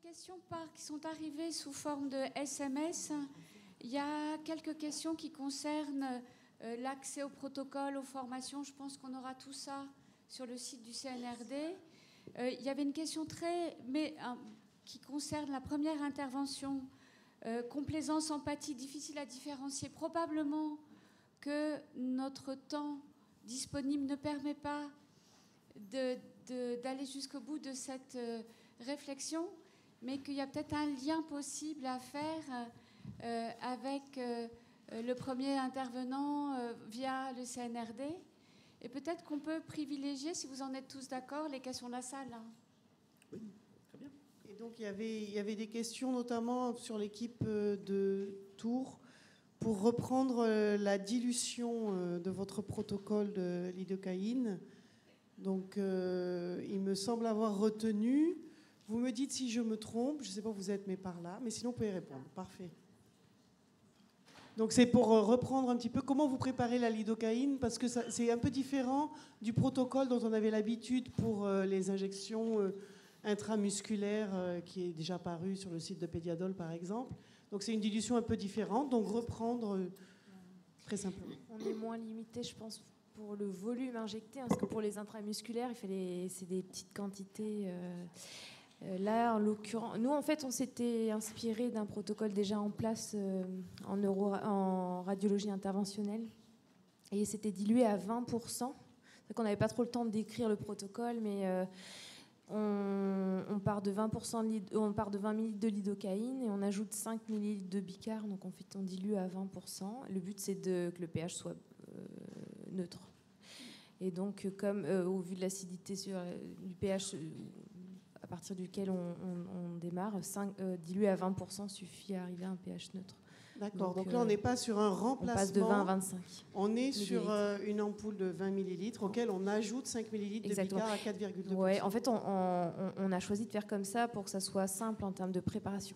questions qui sont arrivées sous forme de SMS. Il y a quelques questions qui concernent l'accès au protocole, aux formations. Je pense qu'on aura tout ça sur le site du CNRD. Il y avait une question qui concerne la première intervention. Complaisance, empathie, difficile à différencier. Probablement que notre temps disponible ne permet pas d'aller jusqu'au bout de cette réflexion, mais qu'il y a peut-être un lien possible à faire avec le premier intervenant via le CNRD. Et peut-être qu'on peut privilégier, si vous en êtes tous d'accord, les questions de la salle. Oui, très bien. Et donc il y avait des questions notamment sur l'équipe de Tours pour reprendre la dilution de votre protocole de lidocaïne. Donc il me semble avoir retenu. Vous me dites si je me trompe, je ne sais pas où vous êtes, mais par là. Mais sinon, vous pouvez répondre. Parfait. Donc c'est pour reprendre un petit peu comment vous préparez la lidocaïne, parce que c'est un peu différent du protocole dont on avait l'habitude pour les injections intramusculaires qui est déjà paru sur le site de Pédiadol, par exemple. Donc c'est une dilution un peu différente. Donc reprendre très simplement. On est moins limité, je pense, pour le volume injecté, parce que pour les intramusculaires, c'est des petites quantités. Là, en l'occurrence, nous, en fait, on s'était inspiré d'un protocole déjà en place en radiologie interventionnelle, et c'était dilué à 20%. C'est qu'on n'avait pas trop le temps de décrire le protocole, mais on part de 20 ml de lidocaïne et on ajoute 5 ml de bicar, donc en fait, on dilue à 20%. Le but, c'est que le pH soit neutre. Et donc, comme au vu de l'acidité du pH à partir duquel on démarre, dilué à 20% suffit à arriver à un pH neutre. D'accord, donc là on n'est pas sur un remplacement. On passe de 20 à 25. On est sur une ampoule de 20 millilitres auquel on ajoute 5 millilitres de bicar à 4,2%. Ouais, en fait, on a choisi de faire comme ça pour que ça soit simple en termes de préparation,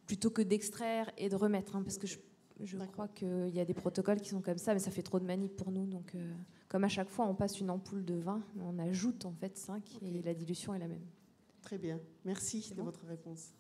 plutôt que d'extraire et de remettre, parce que je crois qu'il y a des protocoles qui sont comme ça, mais ça fait trop de manip pour nous. Donc, comme à chaque fois, on passe une ampoule de 20, on ajoute en fait 5 et la dilution est la même. Très bien. Merci de votre réponse.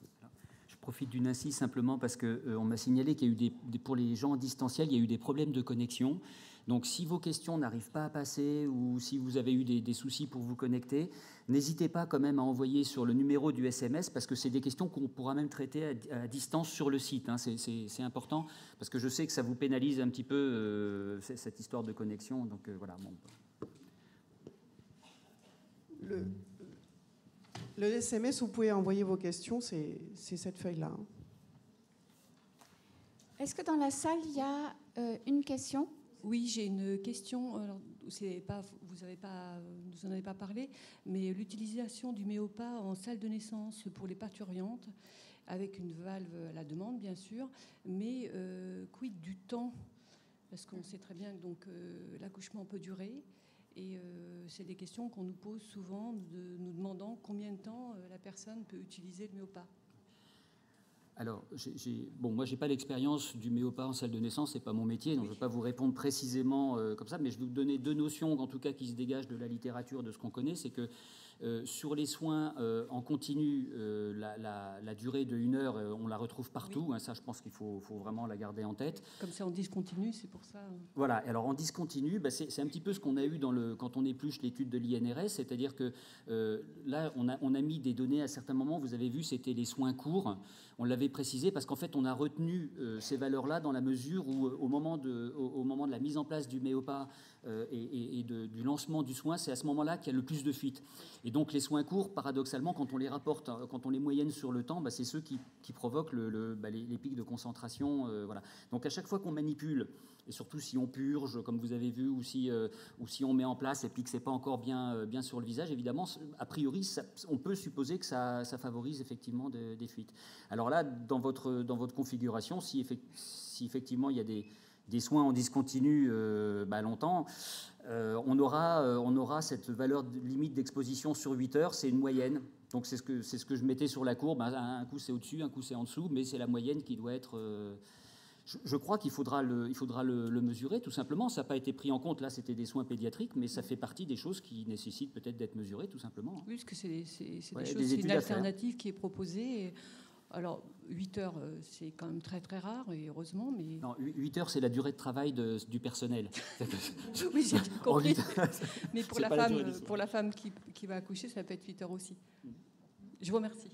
Je profite d'une insiste simplement parce qu'on m'a signalé qu'il y a eu pour les gens en distanciel, il y a eu des problèmes de connexion. Donc si vos questions n'arrivent pas à passer ou si vous avez eu des soucis pour vous connecter, n'hésitez pas quand même à envoyer sur le numéro du SMS parce que c'est des questions qu'on pourra même traiter à distance sur le site. C'est important parce que je sais que ça vous pénalise un petit peu cette histoire de connexion. Donc voilà. Bon. Le SMS, vous pouvez envoyer vos questions, c'est cette feuille-là. Est-ce que dans la salle, il y a une question ? Oui, j'ai une question. Alors, vous n'en avez pas parlé, mais l'utilisation du Méopa en salle de naissance pour les parturientes, avec une valve à la demande, bien sûr, mais quid du temps ? Parce qu'on sait très bien que l'accouchement peut durer. Et c'est des questions qu'on nous pose souvent, nous demandant combien de temps la personne peut utiliser le Méopa. Alors, moi, j'ai pas l'expérience du Méopa en salle de naissance, c'est pas mon métier, donc je ne vais pas vous répondre précisément comme ça, mais je vais vous donner deux notions, en tout cas, qui se dégagent de la littérature, de ce qu'on connaît, c'est que sur les soins en continu, la durée de 1 heure, on la retrouve partout. Oui. Ça, je pense qu'il faut vraiment la garder en tête. Comme c'est en discontinu, c'est pour ça. Voilà. Alors en discontinu, c'est un petit peu ce qu'on a eu quand on épluche l'étude de l'INRS, c'est-à-dire que là, on a mis des données à certains moments. Vous avez vu, c'était les soins courts. On l'avait précisé parce qu'en fait, on a retenu ces valeurs-là dans la mesure où, au moment de la mise en place du Méopa et du lancement du soin, c'est à ce moment-là qu'il y a le plus de fuites. Et donc les soins courts, paradoxalement, quand on les rapporte, quand on les moyenne sur le temps, c'est ceux qui provoquent les pics de concentration. Voilà. Donc à chaque fois qu'on manipule, et surtout si on purge, comme vous avez vu, ou si on met en place et puis que c'est pas encore bien sur le visage, évidemment, a priori, on peut supposer que ça favorise effectivement des fuites. Alors là, dans votre configuration, si effectivement il y a des soins en discontinu longtemps, on aura cette valeur limite d'exposition sur 8 heures, c'est une moyenne. Donc c'est ce que je mettais sur la courbe. Un coup c'est au-dessus, un coup c'est en dessous, mais c'est la moyenne qui doit être Je crois qu'il faudra le mesurer, tout simplement. Ça n'a pas été pris en compte. Là, c'était des soins pédiatriques, mais ça fait partie des choses qui nécessitent peut-être d'être mesurées, tout simplement. Oui, parce que c'est des Ouais, choses, des c'est études une à faire. alternative qui est proposée. Alors, 8 heures, c'est quand même très très rare, et heureusement, mais... Non, 8 heures, c'est la durée de travail du personnel. Oui, j'ai En compris. 8 heures, Mais c'est pas la durée du soin. pour la femme qui va accoucher, ça peut être 8 heures aussi. Je vous remercie.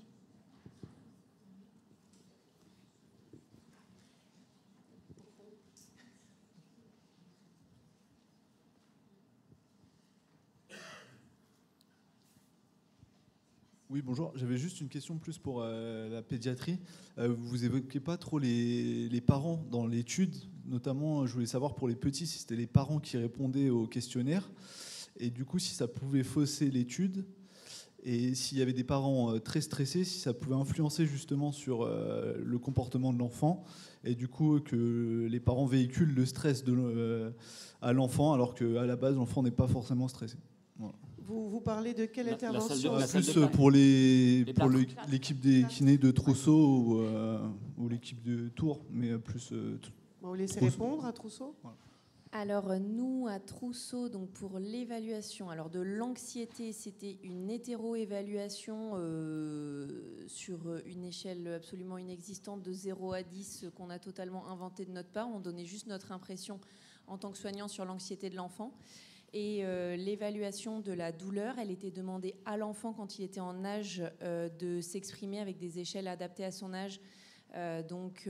Oui, bonjour. J'avais juste une question plus pour la pédiatrie. Vous évoquez pas trop les parents dans l'étude. Notamment, je voulais savoir pour les petits si c'était les parents qui répondaient au questionnaire. Et du coup, si ça pouvait fausser l'étude. Et s'il y avait des parents très stressés, si ça pouvait influencer justement sur le comportement de l'enfant. Et du coup, que les parents véhiculent le stress à l'enfant, alors qu'à la base, l'enfant n'est pas forcément stressé. Voilà. Vous parlez de quelle intervention? Plus salle de pour plâtre. l'équipe des kinés de Trousseau ou l'équipe de Tours, mais plus. Vous laissez Trousseau. répondre à Trousseau. Voilà. Alors nous, à Trousseau, donc pour l'évaluation alors de l'anxiété, c'était une hétéro-évaluation sur une échelle absolument inexistante de 0 à 10 qu'on a totalement inventée de notre part. On donnait juste notre impression en tant que soignant sur l'anxiété de l'enfant. Et l'évaluation de la douleur, elle était demandée à l'enfant quand il était en âge de s'exprimer avec des échelles adaptées à son âge. Donc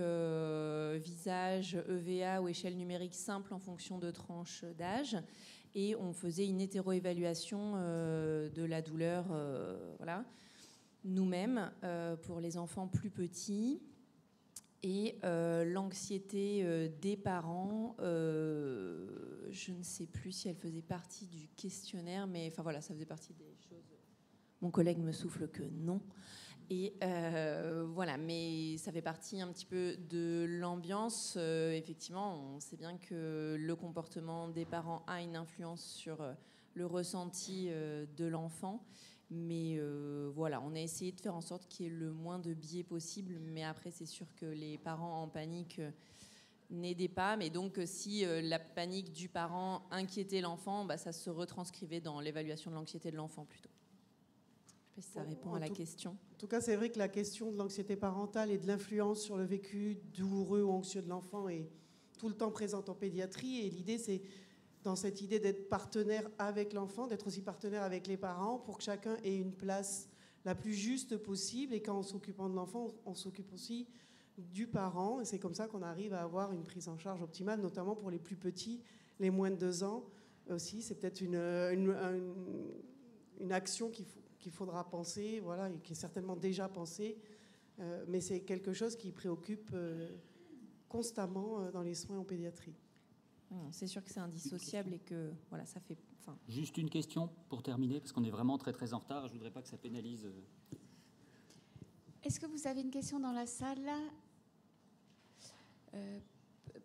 visage, EVA ou échelle numérique simple en fonction de tranches d'âge. Et on faisait une hétéro-évaluation de la douleur voilà, nous-mêmes pour les enfants plus petits. Et l'anxiété des parents, je ne sais plus si elle faisait partie du questionnaire, mais enfin voilà, ça faisait partie des choses. Mon collègue me souffle que non. Et voilà, mais ça fait partie un petit peu de l'ambiance. Effectivement, on sait bien que le comportement des parents a une influence sur le ressenti de l'enfant. Mais voilà, on a essayé de faire en sorte qu'il y ait le moins de biais possible. Mais après, c'est sûr que les parents en panique n'aidaient pas. Mais donc, si la panique du parent inquiétait l'enfant, bah, ça se retranscrivait dans l'évaluation de l'anxiété de l'enfant plutôt. Je ne sais pas si ça répond à la question. En tout cas, c'est vrai que la question de l'anxiété parentale et de l'influence sur le vécu douloureux ou anxieux de l'enfant est tout le temps présente en pédiatrie. Et l'idée, c'est dans cette idée d'être partenaire avec l'enfant, d'être aussi partenaire avec les parents pour que chacun ait une place la plus juste possible. Et quand s'occupant de l'enfant, on s'occupe aussi du parent. Et c'est comme ça qu'on arrive à avoir une prise en charge optimale, notamment pour les plus petits, les moins de 2 ans aussi. C'est peut-être une action qu'il faudra penser, voilà, et qui est certainement déjà pensée. Mais c'est quelque chose qui préoccupe constamment dans les soins en pédiatrie. C'est sûr que c'est indissociable et que voilà, ça fait. Enfin... Juste une question pour terminer, parce qu'on est vraiment très très en retard. Je ne voudrais pas que ça pénalise. Est-ce que vous avez une question dans la salle là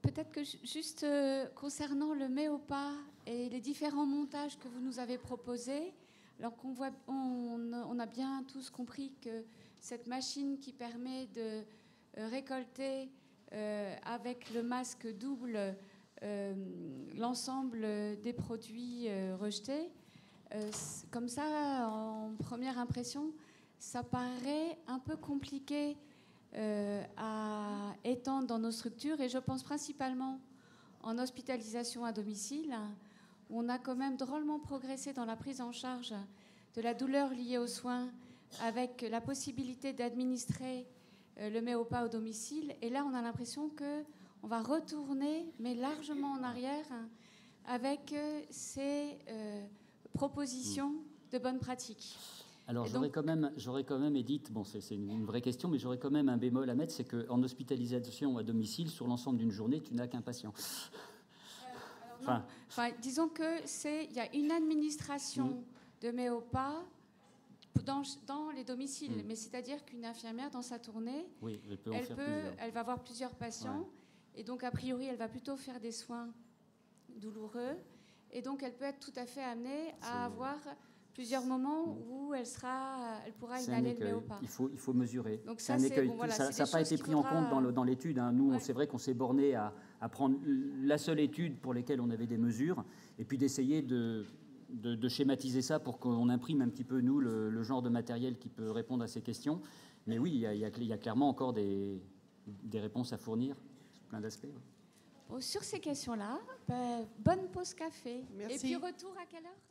Peut-être que juste concernant le MEOPA et les différents montages que vous nous avez proposés, alors on a bien tous compris que cette machine qui permet de récolter avec le masque double l'ensemble des produits rejetés. Comme ça, en première impression, ça paraît un peu compliqué à étendre dans nos structures. Et je pense principalement en hospitalisation à domicile, où on a quand même drôlement progressé dans la prise en charge de la douleur liée aux soins, avec la possibilité d'administrer le MEOPA au domicile. Et là, on a l'impression qu'on va retourner, mais largement en arrière, avec ces propositions de bonnes pratiques. Alors j'aurais quand même, Edith, bon c'est une vraie question, mais j'aurais quand même un bémol à mettre, c'est qu'en hospitalisation à domicile, sur l'ensemble d'une journée, tu n'as qu'un patient. Enfin, disons qu'il y a une administration de MEOPA dans les domiciles, mais c'est-à-dire qu'une infirmière, dans sa tournée, oui, elle va voir plusieurs patients, ouais. Et donc a priori, elle va plutôt faire des soins douloureux, et donc elle peut être tout à fait amenée à avoir plusieurs moments où elle pourra inhaler le méopa. Il faut mesurer. Donc c'est un écueil. bon, voilà, ça n'a pas été pris en compte dans l'étude. Hein. Nous, c'est vrai qu'on s'est borné à prendre la seule étude pour laquelle on avait des mesures, et puis d'essayer de schématiser ça pour qu'on imprime un petit peu, nous, le genre de matériel qui peut répondre à ces questions. Mais oui, il y a clairement encore des réponses à fournir sur plein d'aspects. Bon, sur ces questions-là, bonne pause café. Merci. Et puis retour à quelle heure ?